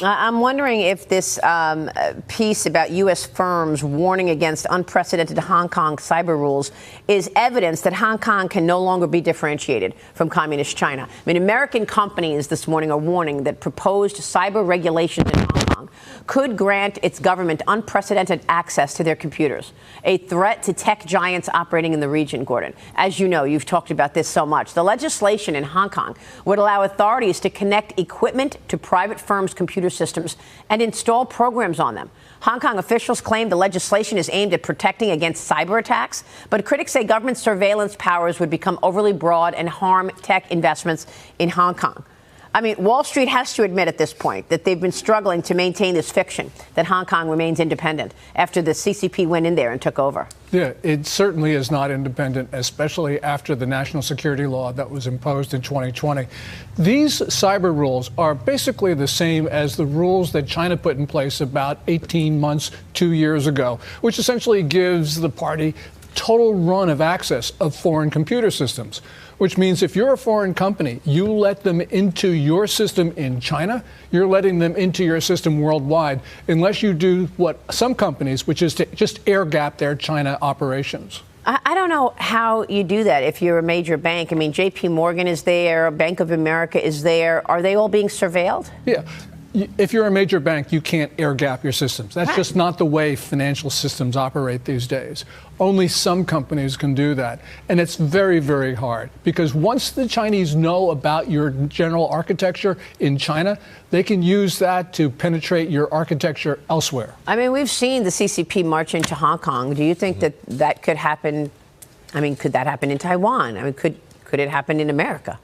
I'm wondering if this piece about U.S. firms warning against unprecedented Hong Kong cyber rules is evidence that Hong Kong can no longer be differentiated from communist China. I mean, American companies this morning are warning that proposed cyber regulations in Hong Kong could grant its government unprecedented access to their computers, a threat to tech giants operating in the region, Gordon. As you know, you've talked about this so much. The legislation in Hong Kong would allow authorities to connect equipment to private firms' computer systems and install programs on them. Hong Kong officials claim the legislation is aimed at protecting against cyber attacks, but critics say government surveillance powers would become overly broad and harm tech investments in Hong Kong. I mean, Wall Street has to admit at this point that they've been struggling to maintain this fiction that Hong Kong remains independent after the CCP went in there and took over. Yeah, it certainly is not independent, especially after the national security law that was imposed in 2020. These cyber rules are basically the same as the rules that China put in place about 18 months, 2 years ago, which essentially gives the party total run of access of foreign computer systems, which means if you're a foreign company, you let them into your system in China, you're letting them into your system worldwide, unless you do what some companies, which is to just air gap their China operations. I don't know how you do that if you're a major bank. I mean, JP Morgan is there, Bank of America is there. Are they all being surveilled? Yeah. If you're a major bank, you can't air gap your systems. That's just not the way financial systems operate these days. Only some companies can do that. And it's very, very hard because once the Chinese know about your general architecture in China, they can use that to penetrate your architecture elsewhere. I mean, we've seen the CCP march into Hong Kong. Do you think that that could happen? I mean, could that happen in Taiwan? I mean, could it happen in America?